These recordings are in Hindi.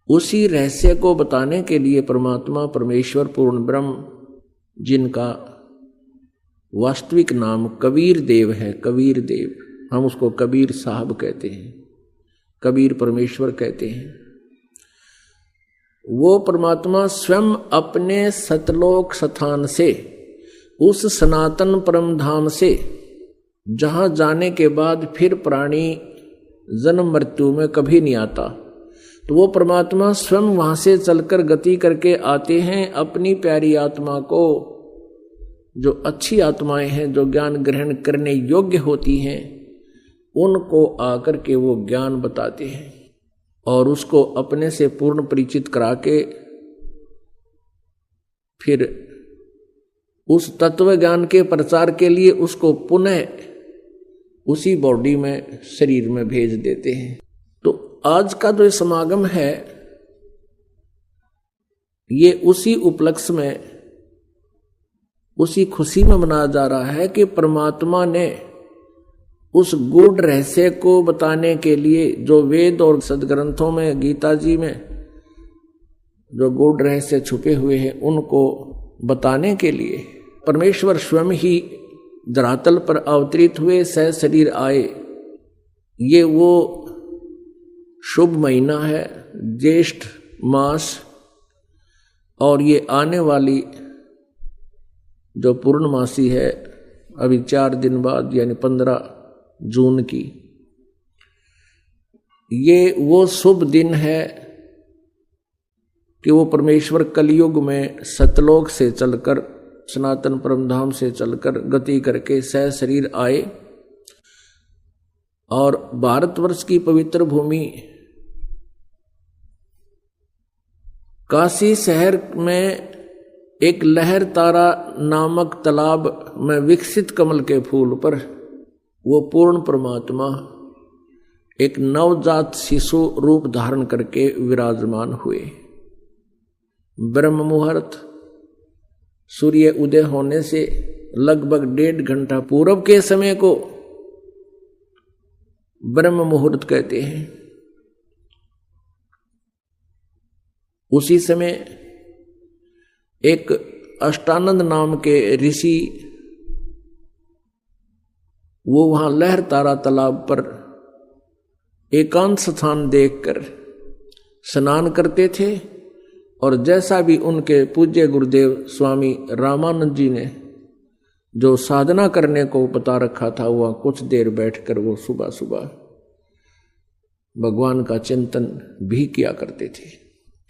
उसी रहस्य को बताने के लिए परमात्मा परमेश्वर पूर्ण ब्रह्म, जिनका वास्तविक नाम कबीर देव है, कबीर देव, हम उसको कबीर साहब कहते हैं, कबीर परमेश्वर कहते हैं, वो परमात्मा स्वयं अपने सतलोक स्थान से, उस सनातन परम धाम से, जहां जाने के बाद फिर प्राणी जन्म मृत्यु में कभी नहीं आता, तो वो परमात्मा स्वयं वहां से चलकर गति करके आते हैं अपनी प्यारी आत्मा को, जो अच्छी आत्माएं हैं, जो ज्ञान ग्रहण करने योग्य होती हैं, उनको आकर के वो ज्ञान बताते हैं और उसको अपने से पूर्ण परिचित करा के फिर उस तत्व ज्ञान के प्रचार के लिए उसको पुनः उसी बॉडी में, शरीर में भेज देते हैं। तो आज का जो समागम है ये उसी उपलक्ष्य में, उसी खुशी में मनाया जा रहा है कि परमात्मा ने उस गूढ़ रहस्य को बताने के लिए, जो वेद और सदग्रंथों में, गीता जी में जो गूढ़ रहस्य छुपे हुए हैं, उनको बताने के लिए परमेश्वर स्वयं ही धरातल पर अवतरित हुए, सह शरीर आए। ये वो शुभ महीना है, ज्येष्ठ मास, और ये आने वाली जो पूर्णमासी है अभी 4 दिन बाद, यानी 15 जून की, ये वो शुभ दिन है कि वो परमेश्वर कलयुग में सतलोक से चलकर, सनातन परमधाम से चलकर गति करके सह शरीर आए और भारतवर्ष की पवित्र भूमि काशी शहर में एक लहर तारा नामक तालाब में विकसित कमल के फूल पर वो पूर्ण परमात्मा एक नवजात शिशु रूप धारण करके विराजमान हुए। ब्रह्म मुहूर्त, सूर्य उदय होने से लगभग 1.5 घंटा पूर्व के समय को ब्रह्म मुहूर्त कहते हैं। उसी समय एक अष्टानंद नाम के ऋषि, वो वहां लहर तारा तालाब पर एकांत स्थान देखकर स्नान करते थे, और जैसा भी उनके पूज्य गुरुदेव स्वामी रामानंद जी ने जो साधना करने को बता रखा था, वह कुछ देर बैठकर वो सुबह सुबह भगवान का चिंतन भी किया करते थे।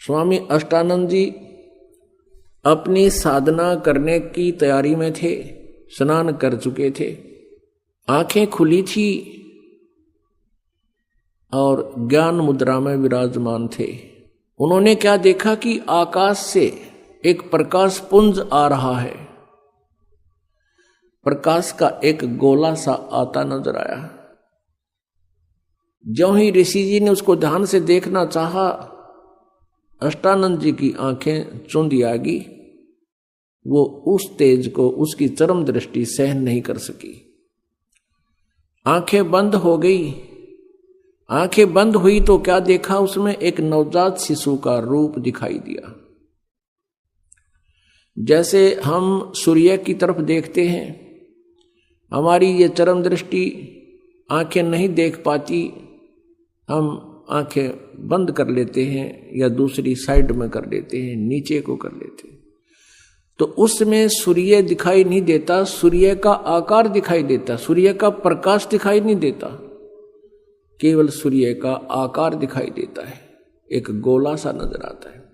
स्वामी अष्टानंद जी अपनी साधना करने की तैयारी में थे, स्नान कर चुके थे, आंखें खुली थी और ज्ञान मुद्रा में विराजमान थे। उन्होंने क्या देखा कि आकाश से एक प्रकाश पुंज आ रहा है। प्रकाश का एक गोला सा आता नजर आया। ज्यों ही ऋषि जी ने उसको ध्यान से देखना चाहा, अष्टानंद जी की आंखें चुंधी आ गई। वो उस तेज को, उसकी चरम दृष्टि सहन नहीं कर सकी, आंखें बंद हो गई। आंखें बंद हुई तो क्या देखा, उसमें एक नवजात शिशु का रूप दिखाई दिया। जैसे हम सूर्य की तरफ देखते हैं, हमारी ये चरम दृष्टि आंखें नहीं देख पाती, हम आंखें बंद कर लेते हैं या दूसरी साइड में कर लेते हैं, नीचे को कर लेते हैं, तो उसमें सूर्य दिखाई नहीं देता, सूर्य का आकार दिखाई देता, सूर्य का प्रकाश दिखाई नहीं देता, केवल सूर्य का आकार दिखाई देता है, एक गोला सा नजर आता है।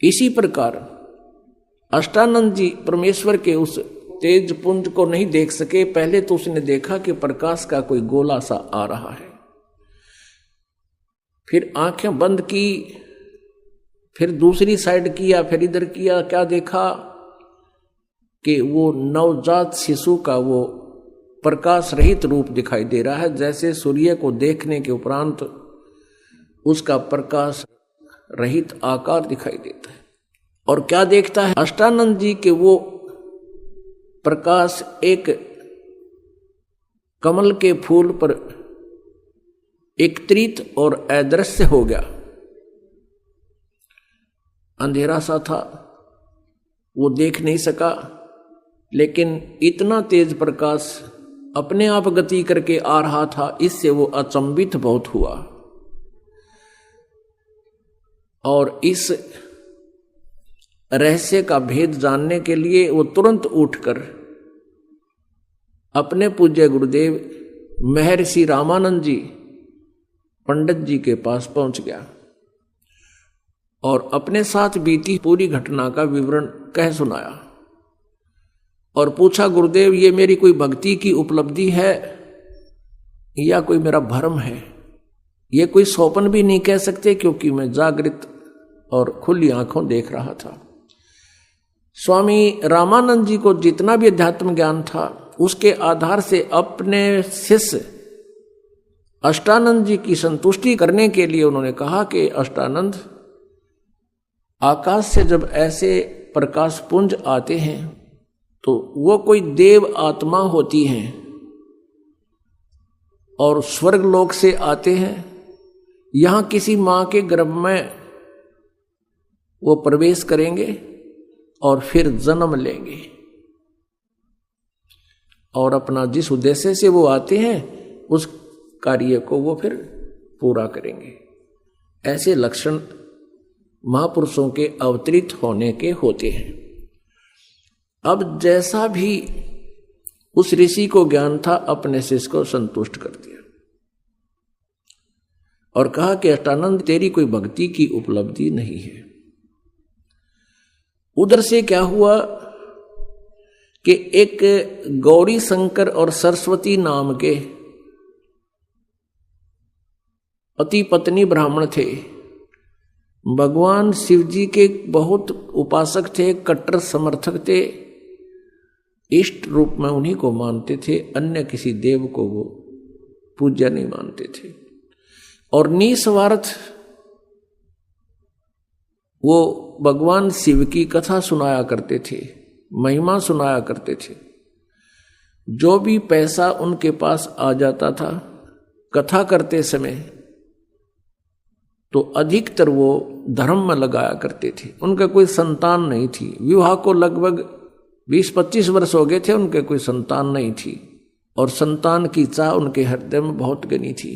इसी प्रकार अष्टानंद जी परमेश्वर के उस तेज पुंज को नहीं देख सके। पहले तो उसने देखा कि प्रकाश का कोई गोला सा आ रहा है, फिर आंखें बंद की, फिर दूसरी साइड किया, फिर इधर किया, क्या देखा कि वो नवजात शिशु का वो प्रकाश रहित रूप दिखाई दे रहा है। जैसे सूर्य को देखने के उपरांत उसका प्रकाश रहित आकार दिखाई देता है। और क्या देखता है अष्टानंद जी के वो प्रकाश एक कमल के फूल पर एकत्रित और अदृश्य हो गया। अंधेरा सा था, वो देख नहीं सका, लेकिन इतना तेज प्रकाश अपने आप गति करके आ रहा था, इससे वो अचंभित बहुत हुआ। और इस रहस्य का भेद जानने के लिए वो तुरंत उठकर अपने पूज्य गुरुदेव महर्षि रामानंद जी पंडित जी के पास पहुंच गया और अपने साथ बीती पूरी घटना का विवरण कह सुनाया और पूछा, गुरुदेव ये मेरी कोई भक्ति की उपलब्धि है या कोई मेरा भ्रम है? ये कोई स्वप्न भी नहीं कह सकते, क्योंकि मैं जागृत और खुली आंखों देख रहा था। स्वामी रामानंद जी को जितना भी अध्यात्म ज्ञान था, उसके आधार से अपने शिष्य अष्टानंद जी की संतुष्टि करने के लिए उन्होंने कहा कि अष्टानंद, आकाश से जब ऐसे प्रकाश पुंज आते हैं तो वो कोई देव आत्मा होती हैं और स्वर्ग लोक से आते हैं, यहां किसी मां के गर्भ में वो प्रवेश करेंगे और फिर जन्म लेंगे और अपना जिस उद्देश्य से वो आते हैं उस कार्य को वो फिर पूरा करेंगे। ऐसे लक्षण महापुरुषों के अवतरित होने के होते हैं। अब जैसा भी उस ऋषि को ज्ञान था, अपने शिष्य को संतुष्ट कर दिया और कहा कि अष्टानंद, तेरी कोई भक्ति की उपलब्धि नहीं है। उधर से क्या हुआ कि एक गौरी शंकर और सरस्वती नाम के पति पत्नी ब्राह्मण थे। भगवान शिव जी के बहुत उपासक थे, कट्टर समर्थक थे, इष्ट रूप में उन्हीं को मानते थे, अन्य किसी देव को वो पूज्य नहीं मानते थे। और निस्वार्थ वो भगवान शिव की कथा सुनाया करते थे, महिमा सुनाया करते थे। जो भी पैसा उनके पास आ जाता था कथा करते समय, तो अधिकतर वो धर्म में लगाया करते थे। उनका कोई संतान नहीं थी, विवाह को लगभग 20-25 वर्ष हो गए थे, उनके कोई संतान नहीं थी और संतान की चाह उनके हृदय में बहुत घनी थी।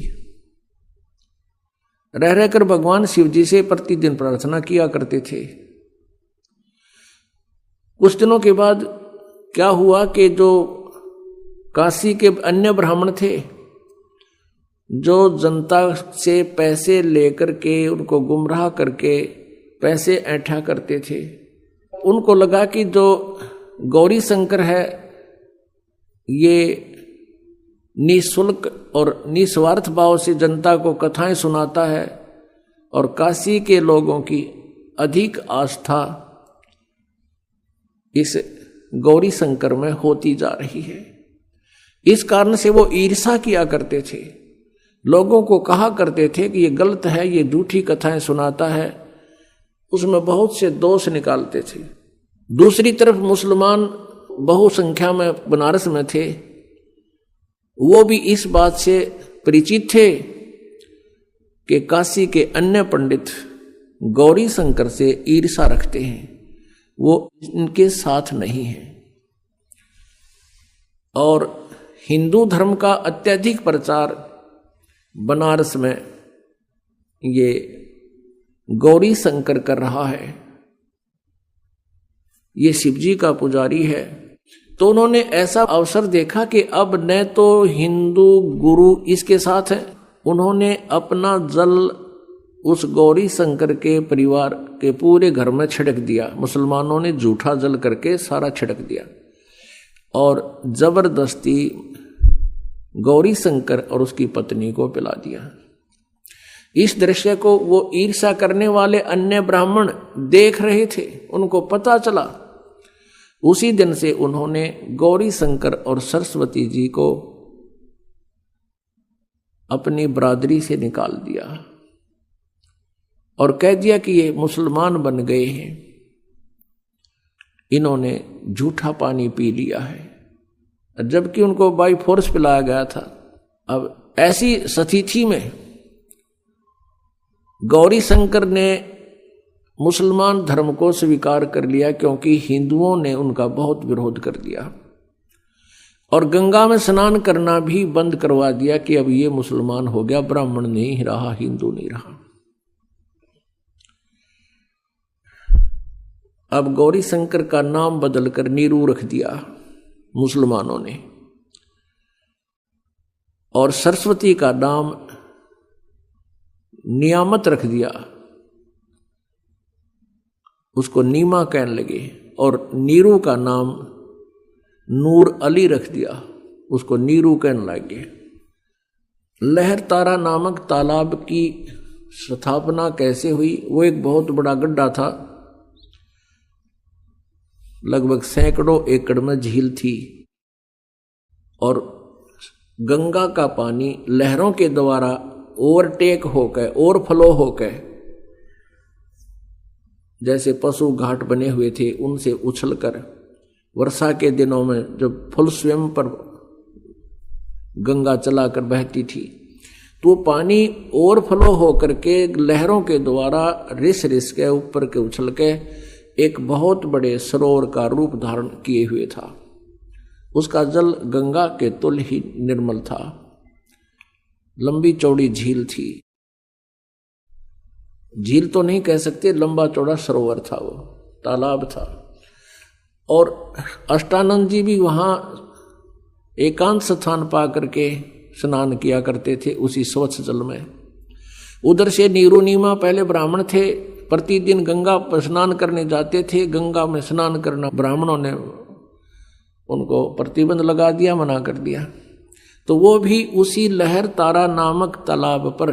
रह रहकर भगवान शिव जी से प्रतिदिन प्रार्थना किया करते थे। कुछ दिनों के बाद क्या हुआ कि जो काशी के अन्य ब्राह्मण थे, जो जनता से पैसे लेकर के उनको गुमराह करके पैसे ऐंठा करते थे, उनको लगा कि जो गौरी शंकर है ये निःशुल्क और निस्वार्थ भाव से जनता को कथाएं सुनाता है और काशी के लोगों की अधिक आस्था इस गौरी शंकर में होती जा रही है। इस कारण से वो ईर्षा किया करते थे, लोगों को कहा करते थे कि ये गलत है, ये झूठी कथाएं सुनाता है, उसमें बहुत से दोष निकालते थे। दूसरी तरफ मुसलमान बहुसंख्या में बनारस में थे, वो भी इस बात से परिचित थे कि काशी के अन्य पंडित गौरी शंकर से ईर्षा रखते हैं, वो इनके साथ नहीं है। और हिंदू धर्म का अत्यधिक प्रचार बनारस में ये गौरी शंकर कर रहा है, ये शिवजी का पुजारी है। तो उन्होंने ऐसा अवसर देखा कि अब न तो हिंदू गुरु इसके साथ है, उन्होंने अपना जल उस गौरी शंकर के परिवार के पूरे घर में छिड़क दिया। मुसलमानों ने झूठा जल करके सारा छिड़क दिया और जबरदस्ती गौरी शंकर और उसकी पत्नी को पिला दिया। इस दृश्य को वो ईर्ष्या करने वाले अन्य ब्राह्मण देख रहे थे, उनको पता चला। उसी दिन से उन्होंने गौरी शंकर और सरस्वती जी को अपनी बरादरी से निकाल दिया और कह दिया कि ये मुसलमान बन गए हैं, इन्होंने झूठा पानी पी लिया है, जबकि उनको बाई फोर्स पिलाया गया था। अब ऐसी स्थिति में गौरी शंकर ने मुसलमान धर्म को स्वीकार कर लिया, क्योंकि हिंदुओं ने उनका बहुत विरोध कर दिया और गंगा में स्नान करना भी बंद करवा दिया कि अब ये मुसलमान हो गया, ब्राह्मण नहीं रहा, हिंदू नहीं रहा। अब गौरी शंकर का नाम बदलकर नीरू रख दिया मुसलमानों ने, और सरस्वती का नाम नियामत रख दिया, उसको नीमा कहने लगे, और नीरू का नाम नूर अली रख दिया, उसको नीरू कहने लगे। लहर तारा नामक तालाब की स्थापना कैसे हुई? वो एक बहुत बड़ा गड्ढा था, लगभग सैकड़ों एकड़ में झील थी, और गंगा का पानी लहरों के द्वारा ओवरटेक होकर, ओवरफ्लो होकर, जैसे पशु घाट बने हुए थे उनसे उछलकर वर्षा के दिनों में जब फुल स्वयं पर गंगा चलाकर बहती थी, तो पानी ओवरफ्लो होकर के लहरों के द्वारा रिस रिस के ऊपर के उछल के एक बहुत बड़े सरोवर का रूप धारण किए हुए था। उसका जल गंगा के तुल्य ही निर्मल था, लंबी चौड़ी झील थी, झील तो नहीं कह सकते, लंबा चौड़ा सरोवर था, वो तालाब था। और अष्टानंद जी भी वहां एकांत स्थान पा करके स्नान किया करते थे उसी स्वच्छ जल में। उधर से नीरू नीमा पहले ब्राह्मण थे, प्रतिदिन गंगा पर स्नान करने जाते थे। गंगा में स्नान करना ब्राह्मणों ने उनको प्रतिबंध लगा दिया, मना कर दिया, तो वो भी उसी लहर तारा नामक तालाब पर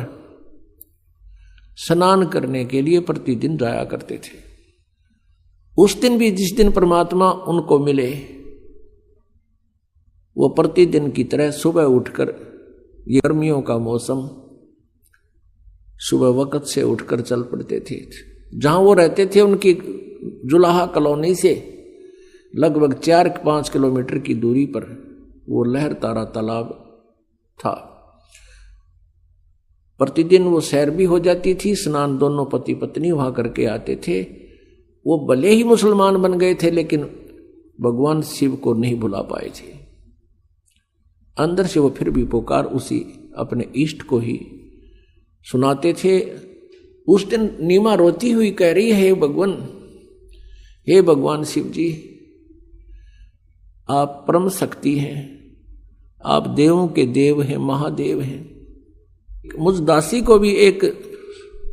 स्नान करने के लिए प्रतिदिन जाया करते थे। उस दिन भी जिस दिन परमात्मा उनको मिले, वो प्रतिदिन की तरह सुबह उठकर, ये गर्मियों का मौसम, सुबह वक्त से उठकर चल पड़ते थे। जहां वो रहते थे उनकी जुलाहा कॉलोनी से लगभग 4-5 किलोमीटर की दूरी पर वो लहर तारा तालाब था। प्रतिदिन वो सैर भी हो जाती थी, स्नान दोनों पति पत्नी वहां करके आते थे। वो भले ही मुसलमान बन गए थे, लेकिन भगवान शिव को नहीं भुला पाए थे। अंदर से वो फिर भी पुकार उसी अपने इष्ट को ही सुनाते थे। उस दिन नीमा रोती हुई कह रही है, हे भगवान शिव जी, आप परम शक्ति हैं, आप देवों के देव हैं, महादेव हैं। मुझ दासी को भी एक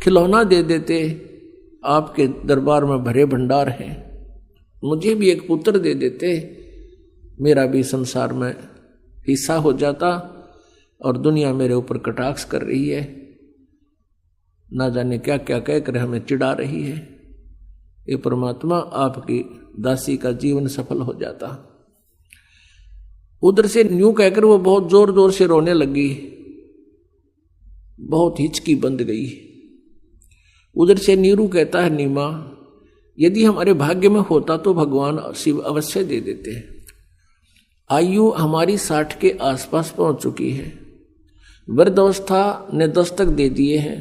खिलौना दे देते, आपके दरबार में भरे भंडार हैं। मुझे भी एक पुत्र दे देते, मेरा भी संसार में हिस्सा हो जाता, और दुनिया मेरे ऊपर कटाक्ष कर रही है, ना जाने क्या क्या कहकर हमें चिढ़ा रही है। ये परमात्मा, आपकी दासी का जीवन सफल हो जाता। उधर से न्यू कहकर वो बहुत जोर जोर से रोने लगी, बहुत हिचकी बंद गई। उधर से नीरू कहता है, नीमा, यदि हमारे भाग्य में होता तो भगवान शिव अवश्य दे देते। आयु हमारी 60 के आसपास पहुंच चुकी है, वृद्धावस्था ने दस्तक दे दिए हैं,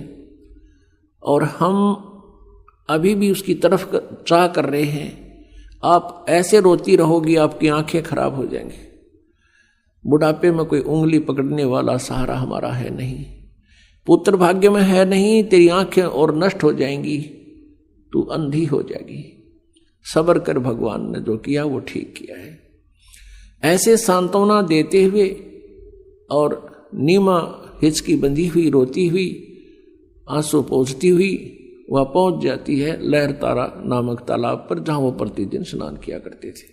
और हम अभी भी उसकी तरफ चाह कर रहे हैं। आप ऐसे रोती रहोगी, आपकी आंखें खराब हो जाएंगी। बुढ़ापे में कोई उंगली पकड़ने वाला सहारा हमारा है नहीं, पुत्र भाग्य में है नहीं, तेरी आंखें और नष्ट हो जाएंगी, तू अंधी हो जाएगी। सब्र कर, भगवान ने जो किया वो ठीक किया है। ऐसे सांत्वना देते हुए और नीमा हिचकी बंधी हुई, रोती हुई, आंसू पोंछती हुई वह पहुंच जाती है लहर तारा नामक तालाब पर, जहां वो प्रतिदिन स्नान किया करते थे।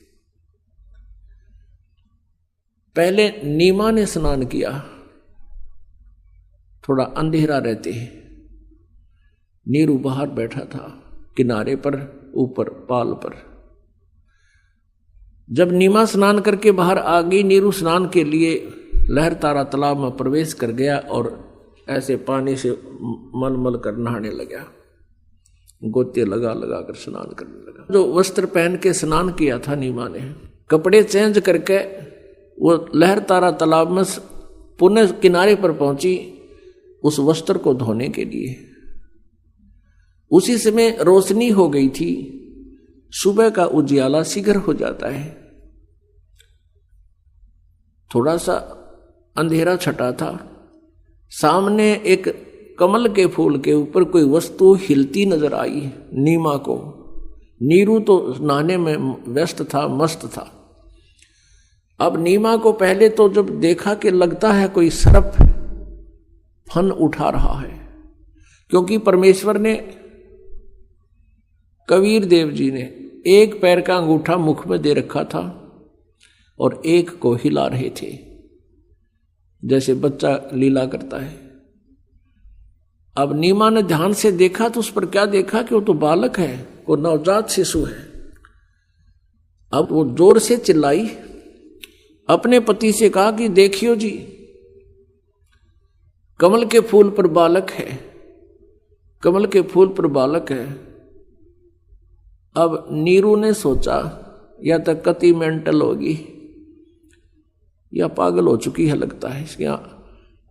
पहले नीमा ने स्नान किया, थोड़ा अंधेरा रहते हैं। नीरू बाहर बैठा था किनारे पर, ऊपर पाल पर। जब नीमा स्नान करके बाहर आ गई, नीरू स्नान के लिए लहर तारा तालाब में प्रवेश कर गया और ऐसे पानी से मल कर नहाने लगा, गोते लगा लगा कर स्नान करने लगा। जो वस्त्र पहन के स्नान किया था नीमा ने, कपड़े चेंज करके वो लहर तारा तालाब में पुनः किनारे पर पहुंची उस वस्त्र को धोने के लिए। उसी समय रोशनी हो गई थी, सुबह का उजियाला शीघ्र हो जाता है। थोड़ा सा अंधेरा छटा था, सामने एक कमल के फूल के ऊपर कोई वस्तु हिलती नजर आई नीमा को। नीरू तो नहाने में व्यस्त था, मस्त था। अब नीमा को पहले तो जब देखा कि लगता है कोई सर्प फन उठा रहा है, क्योंकि परमेश्वर ने, कबीर देव जी ने एक पैर का अंगूठा मुख में दे रखा था और एक को हिला रहे थे, जैसे बच्चा लीला करता है। अब नीमा ने ध्यान से देखा तो उस पर क्या देखा कि वो तो बालक है, वो नवजात शिशु है। अब वो जोर से चिल्लाई, अपने पति से कहा कि देखियो जी, कमल के फूल पर बालक है, कमल के फूल पर बालक है। अब नीरू ने सोचा या तो कति मेंटल होगी या पागल हो चुकी है लगता है इसके।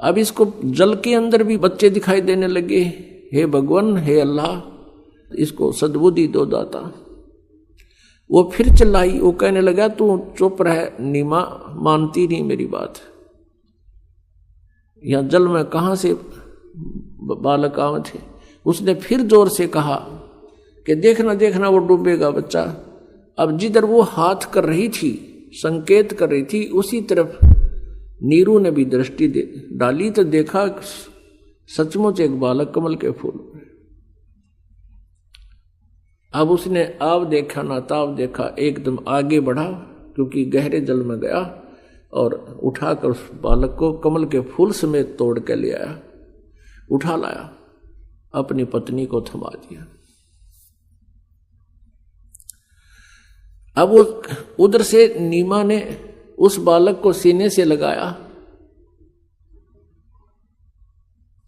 अब इसको जल के अंदर भी बच्चे दिखाई देने लगे। हे भगवान, हे अल्लाह, इसको सद्बुद्धि दो दाता। वो फिर चिल्लाई, वो कहने लगा तू चुप रह नीमा, मानती नहीं मेरी बात। या जल में कहां से बालक आवे थे। उसने फिर जोर से कहा कि देखना देखना वो डूबेगा बच्चा। अब जिधर वो हाथ कर रही थी, संकेत कर रही थी, उसी तरफ नीरू ने भी दृष्टि डाली तो देखा सचमुच एक बालक कमल के फूल। अब उसने आव देखा ना ताव देखा, एकदम आगे बढ़ा, क्योंकि गहरे जल में गया, और उठाकर उस बालक को कमल के फूल समेत तोड़ के ले आया, उठा लाया, अपनी पत्नी को थमा दिया। अब उधर से नीमा ने उस बालक को सीने से लगाया।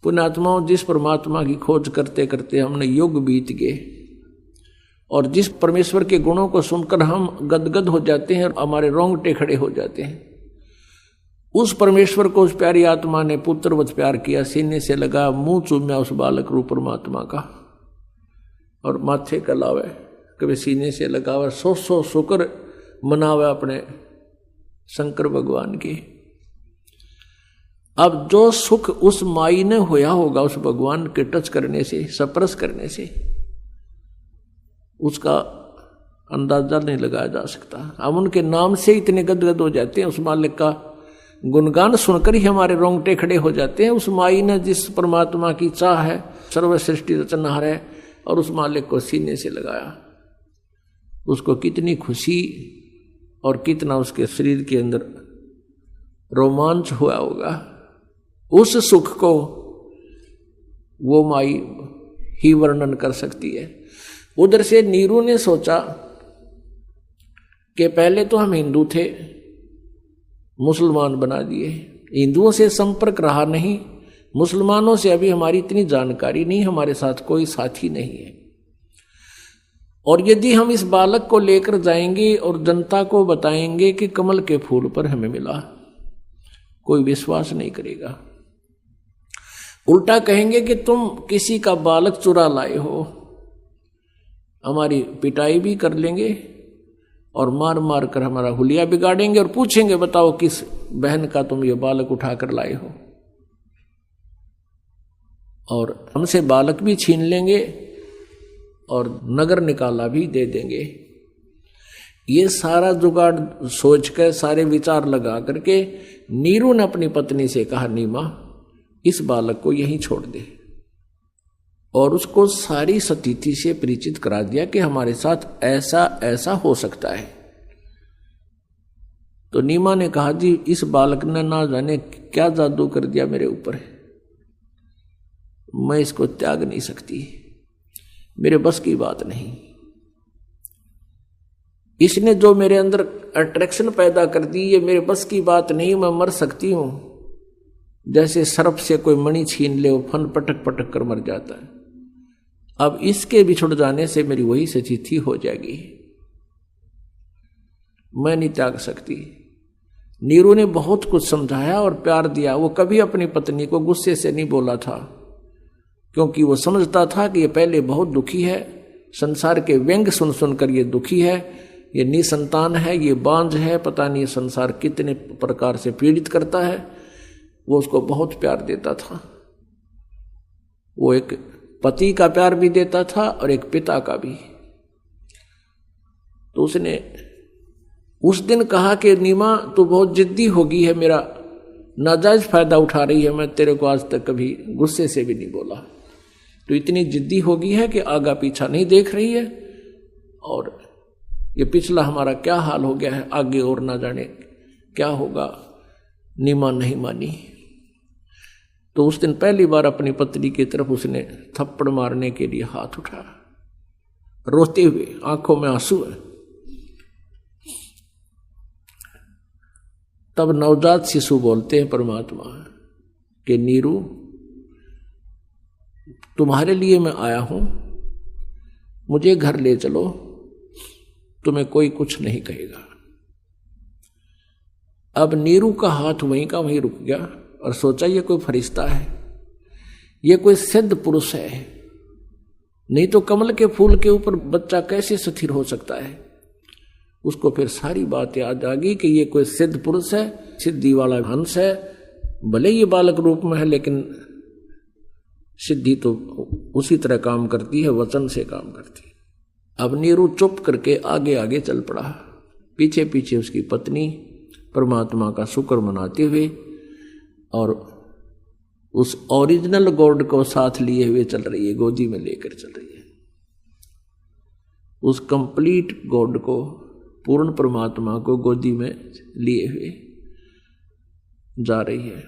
पुण्यात्माओं, जिस परमात्मा की खोज करते करते हमने युग बीत गए और जिस परमेश्वर के गुणों को सुनकर हम गदगद हो जाते हैं और हमारे रोंगटे खड़े हो जाते हैं, उस परमेश्वर को उस प्यारी आत्मा ने पुत्रवत प्यार किया, सीने से लगा, मुंह चूम्या उस बालक रूप परमात्मा का, और माथे का लावे, कभी सीने से लगावे, 100 शुक्र मनावे अपने शंकर भगवान की। अब जो सुख उस माई ने होया होगा उस भगवान के टच करने से, स्पर्श करने से, उसका अंदाजा नहीं लगाया जा सकता। हम उनके नाम से इतने गदगद हो जाते हैं, उस मालिक का गुणगान सुनकर ही हमारे रोंगटे खड़े हो जाते हैं। उस माई ने जिस परमात्मा की चाह है, सर्व सृष्टि रचनहार है, और उस मालिक को सीने से लगाया, उसको कितनी खुशी और कितना उसके शरीर के अंदर रोमांच हुआ होगा। उस सुख को वो माई ही वर्णन कर सकती है। उधर से नीरू ने सोचा कि पहले तो हम हिंदू थे, मुसलमान बना दिए, हिंदुओं से संपर्क रहा नहीं, मुसलमानों से अभी हमारी इतनी जानकारी नहीं, हमारे साथ कोई साथी नहीं है। और यदि हम इस बालक को लेकर जाएंगे और जनता को बताएंगे कि कमल के फूल पर हमें मिला, कोई विश्वास नहीं करेगा। उल्टा कहेंगे कि तुम किसी का बालक चुरा लाए हो, हमारी पिटाई भी कर लेंगे और मार मार कर हमारा हुलिया बिगाड़ेंगे और पूछेंगे बताओ किस बहन का तुम ये बालक उठा कर लाए हो, और हमसे बालक भी छीन लेंगे और नगर निकाला भी दे देंगे। ये सारा जुगाड़ सोच कर, सारे विचार लगा करके नीरू ने अपनी पत्नी से कहा, नीमा इस बालक को यहीं छोड़ दे, और उसको सारी स्थिति से परिचित करा दिया कि हमारे साथ ऐसा ऐसा हो सकता है। तो नीमा ने कहा, जी इस बालक ने ना जाने क्या जादू कर दिया मेरे ऊपर, मैं इसको त्याग नहीं सकती, मेरे बस की बात नहीं। इसने जो मेरे अंदर अट्रैक्शन पैदा कर दी, ये मेरे बस की बात नहीं, मैं मर सकती हूं। जैसे सर्प से कोई मणि छीन ले, वो फन पटक पटक कर मर जाता है। अब इसके बिछुड़ जाने से मेरी वही स्थिति हो जाएगी, मैं नहीं त्याग सकती। नीरू ने बहुत कुछ समझाया और प्यार दिया। वो कभी अपनी पत्नी को गुस्से से नहीं बोला था, क्योंकि वो समझता था कि ये पहले बहुत दुखी है, संसार के व्यंग सुन सुनकर ये दुखी है, ये निसंतान है, ये बांझ है, पता नहीं संसार कितने प्रकार से पीड़ित करता है। वो उसको बहुत प्यार देता था। वो एक पति का प्यार भी देता था और एक पिता का भी। तो उसने उस दिन कहा कि नीमा तू बहुत जिद्दी हो गई है, मेरा नाजायज फायदा उठा रही है, मैं तेरे को आज तक कभी गुस्से से भी नहीं बोला, तो इतनी जिद्दी हो गई है कि आगा पीछा नहीं देख रही है, और ये पिछला हमारा क्या हाल हो गया है, आगे और ना जाने क्या होगा। नीमा नहीं मानी। तो उस दिन पहली बार अपनी पत्नी की तरफ उसने थप्पड़ मारने के लिए हाथ उठाया, रोते हुए, आंखों में आंसू है। तब नवजात शिशु बोलते हैं परमात्मा कि नीरू तुम्हारे लिए मैं आया हूं, मुझे घर ले चलो, तुम्हें कोई कुछ नहीं कहेगा। अब नीरू का हाथ वहीं का वहीं रुक गया और सोचा ये कोई फरिश्ता है, ये कोई सिद्ध पुरुष है, नहीं तो कमल के फूल के ऊपर बच्चा कैसे स्थिर हो सकता है। उसको फिर सारी बात याद आ गई कि ये कोई सिद्ध पुरुष है, सिद्धि वाला हंस है, भले ये बालक रूप में है लेकिन सिद्धि तो उसी तरह काम करती है, वचन से काम करती है। अब नीरू चुप करके आगे आगे चल पड़ा, पीछे पीछे उसकी पत्नी परमात्मा का शुक्र मनाते हुए और उस ओरिजिनल गॉड को साथ लिए हुए चल रही है, गोदी में लेकर चल रही है। उस कंप्लीट गॉड को, पूर्ण परमात्मा को गोदी में लिए हुए जा रही है।